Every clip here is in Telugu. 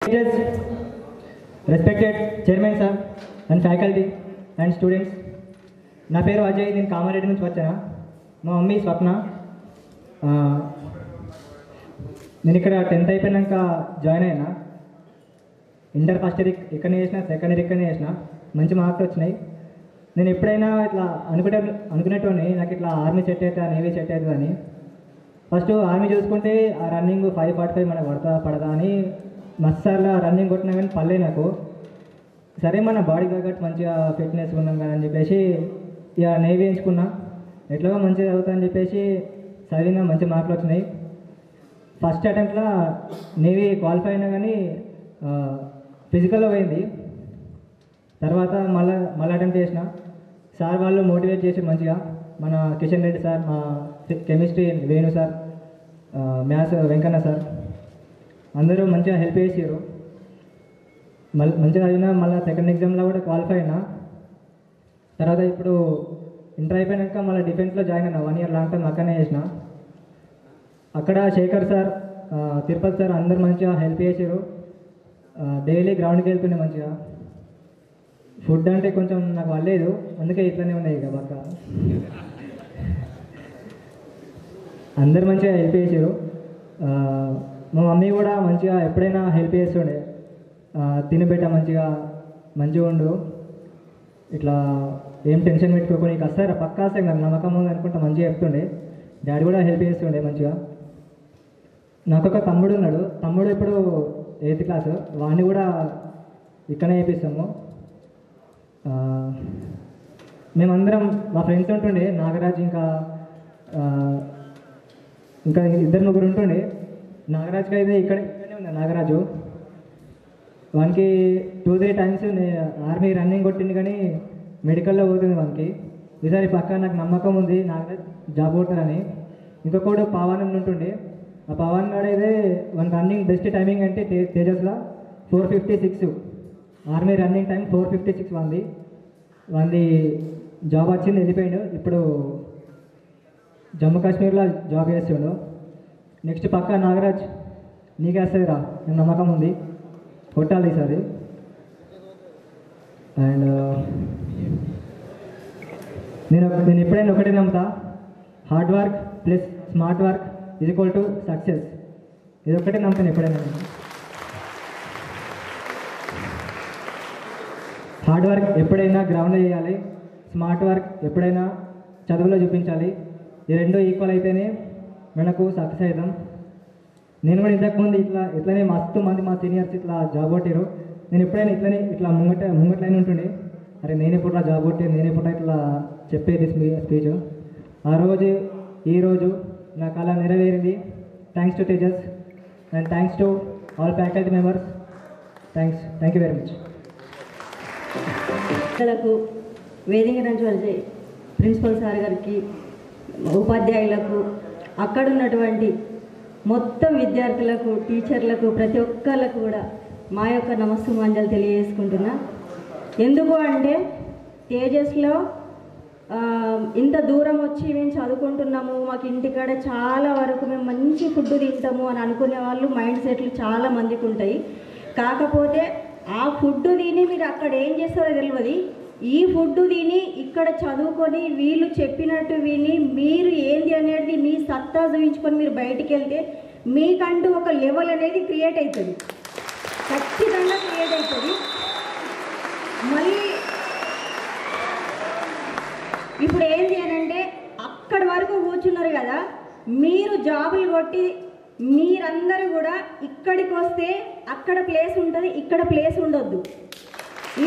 Teachers, respected chairman sir and faculty and students, నా పేరు అజయ్. నేను కామారెడ్డి నుంచి వచ్చాను. మా మమ్మీ స్వప్న. నేను ఇక్కడ 10th అయిపోయినాక జాయిన్ అయినా. ఇంటర్ ఫస్ట్ ఇయర్ ఇక్కడనే చేసిన, సెకండ్ ఇయర్ ఇక్కడనే చేసిన. మంచి మార్క్స్ వచ్చినాయి. నేను ఎప్పుడైనా ఇట్లా అనుకునేటోని నాకు ఇట్లా ఆర్మీ సెట్ అవుతా, నేవీ సెట్ అవుతుంది అని. ఫస్ట్ ఆర్మీ చూసుకుంటే ఆ రన్నింగ్ 5:45 మనకు పడదా అని మస్తార్లా రన్నింగ్ కొట్టినా కానీ పల్లె నాకు. సరే మన బాడీ తగ్గట్టు మంచిగా ఫిట్నెస్ ఉన్నాం కదా అని చెప్పేసి ఇక నేవీ ఎంచుకున్నా. ఎట్లాగో మంచిగా చదువుతా అని చెప్పేసి చదివిన, మంచి మార్కులు వచ్చినాయి. ఫస్ట్ అటెంప్ట్లో నేవీ క్వాలిఫై అయినా కానీ ఫిజికల్లో పోయింది. తర్వాత మళ్ళీ అటెంప్ట్ చేసిన. సార్ వాళ్ళు మోటివేట్ చేసి మంచిగా, మన కిషన్ రెడ్డి సార్, మా chemistry Venu sir, maths Venkanna sir, అందరూ మంచిగా హెల్ప్ చేసారు. మంచిగా చదివినా. మళ్ళీ సెకండ్ ఎగ్జామ్లో కూడా క్వాలిఫై అయినా. తర్వాత ఇప్పుడు ఇంటర్ అయిపోయాక మళ్ళీ డిఫెన్స్లో జాయిన్ అయినా. 1 year లాంగ్ టర్మ్ అక్కడనే చేసిన. అక్కడ శేఖర్ సార్, తిరుపతి సార్ అందరూ మంచిగా హెల్ప్ చేసారు. డైలీ గ్రౌండ్కి వెళ్తుండే మంచిగా. ఫుడ్ అంటే కొంచెం నాకు వల్లేదు, అందుకే ఇట్లనే ఉన్నాయి ఇక పక్క. అందరు మంచిగా హెల్ప్ చేసారు. మా మమ్మీ కూడా మంచిగా ఎప్పుడైనా హెల్ప్ చేస్తుండే. తినబెట్ట మంచిగా ఉండు, ఇట్లా ఏం టెన్షన్ పెట్టుకోకుండా నీకు వస్తారా పక్కా వస్తాయి, నాకు నమ్మకం ఉంది అనుకుంటా మంచిగా చెప్తుండే. డాడీ కూడా హెల్ప్ చేస్తుండే మంచిగా. నాకు ఒక తమ్ముడు ఉన్నాడు. తమ్ముడు ఇప్పుడు 8th క్లాసు. వాడిని కూడా ఇక్కడనే చేపిస్తాము. మేమందరం మా ఫ్రెండ్స్ ఉంటుండే, నాగరాజ్ ఇంకా 2-3 ఉంటుండే. నాగరాజ్కి అయితే ఇక్కడే ఉంది. నాగరాజు వానికి 2-3 times ఆర్మీ రన్నింగ్ కొట్టింది కానీ మెడికల్లో పోతుంది వానికి. ఈసారి పక్కా నాకు నమ్మకం ఉంది నాగరాజ్ జాబ్ కొడతారని. ఇంకొకడు పవన్ ఉంటుండే. ఆ పవన్ గారు అయితే వానికి రన్నింగ్ బెస్ట్ టైమింగ్ అంటే తేజస్లో 4:56 ఆర్మీ రన్నింగ్ టైం 4:56 వాంది జాబ్ వచ్చింది, వెళ్ళిపోయాడు. ఇప్పుడు జమ్మూ కాశ్మీర్లో జాబ్ చేస్తుండు. నెక్స్ట్ పక్క నాగరాజ్ నీకే వస్తుందిరా, నాకు నమ్మకం ఉంది, కొట్టాలి ఈసారి. అండ్ నేను ఎప్పుడైనా ఒకటే నమ్ముతా, hard work plus smart work = success. ఇది ఒకటే నమ్ముతాను ఎప్పుడైనా. హార్డ్ వర్క్ ఎప్పుడైనా గ్రౌండ్లో చేయాలి, స్మార్ట్ వర్క్ ఎప్పుడైనా చదువులో చూపించాలి. ఈ రెండు ఈక్వల్ అయితేనే మనకు సక్సెస్ అవుతాం. నేను కూడా ఇంతకుముందు ఇట్లనే మస్తు మంది మా సీనియర్స్ ఇట్లా జాబ్ కొట్టారు. నేను ఎప్పుడైనా ఇట్లా ముంగట్లైన ఉంటుండే, అరే నేను ఎప్పుడు జాబ్ కొట్టే, నేను ఎప్పుడు ఇట్లా చెప్పేది స్పీచ్. ఆ రోజు ఈరోజు నా కళ నెరవేరింది. Thanks to teachers and thanks to all faculty members. Thank you very much. వేదిక నుంచి ప్రిన్సిపల్ సార్ గారికి, ఉపాధ్యాయులకు, అక్కడ ఉన్నటువంటి మొత్తం విద్యార్థులకు, టీచర్లకు, ప్రతి ఒక్కళ్ళకు కూడా మా యొక్క నమస్సుమాంజలు తెలియజేసుకుంటున్నా. ఎందుకు అంటే తేజస్లో ఇంత దూరం వచ్చి మేము చదువుకుంటున్నాము, మాకు ఇంటికాడ చాలా వరకు మేము మంచి ఫుడ్ తింటాము అని అనుకునే వాళ్ళు మైండ్ సెట్లు చాలా మందికి ఉంటాయి. కాకపోతే ఆ ఫుడ్ తిని మీరు అక్కడ ఏం చేస్తారో తెలియదు. ఈ ఫుడ్ తిని ఇక్కడ చదువుకొని వీళ్ళు చెప్పినట్టు విని మీరు ఏంది అనేది మీ సత్తా చూపించుకొని మీరు బయటికి వెళ్తే మీకంటూ ఒక లెవెల్ అనేది క్రియేట్ అవుతుంది, ఖచ్చితంగా క్రియేట్ అవుతుంది. మళ్ళీ ఇప్పుడు ఏంటి అని అంటే అక్కడి వరకు కూర్చున్నారు కదా, మీరు జాబులు కొట్టి మీరందరూ కూడా ఇక్కడికి వస్తే అక్కడ ప్లేస్ ఉంటుంది, ఇక్కడ ప్లేస్ ఉండొద్దు.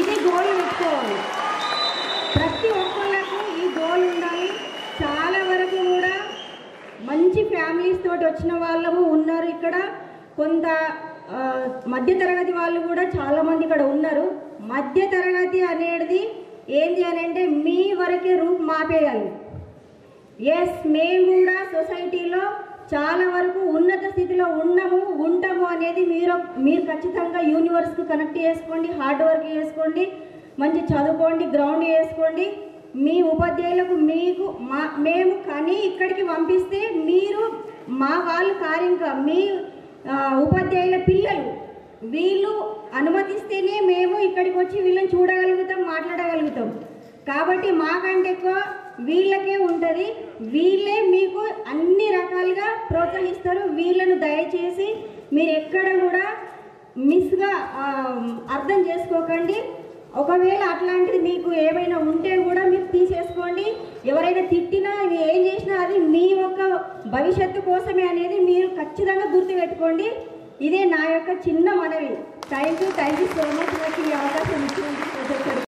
ఇది గోల్ పెట్టుకోవాలి. ప్రతి ఒక్కళ్ళకు ఈ గోల్ ఉండాలి. చాలా వరకు కూడా మంచి ఫ్యామిలీస్ తోటి వచ్చిన వాళ్ళము ఉన్నారు ఇక్కడ. కొంత మధ్యతరగతి వాళ్ళు కూడా చాలామంది ఇక్కడ ఉన్నారు. మధ్యతరగతి అనేది ఏంటి అని అంటే మీ వరకే రూప్ మాపేయాలి. ఎస్, మేము కూడా సొసైటీలో చాలా వరకు ఉన్నత స్థితిలో ఉంటాము అనేది మీరు ఖచ్చితంగా యూనివర్స్కి కనెక్ట్ చేసుకోండి, హార్డ్ వర్క్ చేసుకోండి, మంచి చదువుకోండి, గ్రౌండ్ చేసుకోండి. మీ ఉపాధ్యాయులకు మేము కానీ ఇక్కడికి పంపిస్తే మీరు మా వాళ్ళు కారింక మీ ఉపాధ్యాయుల పిల్లలు వీళ్ళు అనుమతిస్తేనే మేము ఇక్కడికి వచ్చి వీళ్ళని చూడగలుగుతాం, మాట్లాడగలుగుతాం. కాబట్టి మాకంటే ఎక్కువ వీళ్ళకే ఉంటుంది. వీళ్ళే మీకు అన్ని రకాలుగా ప్రోత్సహిస్తారు. వీళ్ళను దయచేసి మీరు ఎక్కడ కూడా మిస్గా అర్థం చేసుకోకండి. ఒకవేళ అట్లాంటిది మీకు ఏమైనా ఉంటే కూడా మీరు తీసేసుకోండి. ఎవరైనా తిట్టినా ఏం చేసినా అది మీ యొక్క భవిష్యత్తు కోసమే అనేది మీరు ఖచ్చితంగా గుర్తుపెట్టుకోండి. ఇదే నా యొక్క చిన్న మనవి. థ్యాంక్ యూ సో మచ్ నాకు ఈ అవకాశం ఇచ్చినందుకు.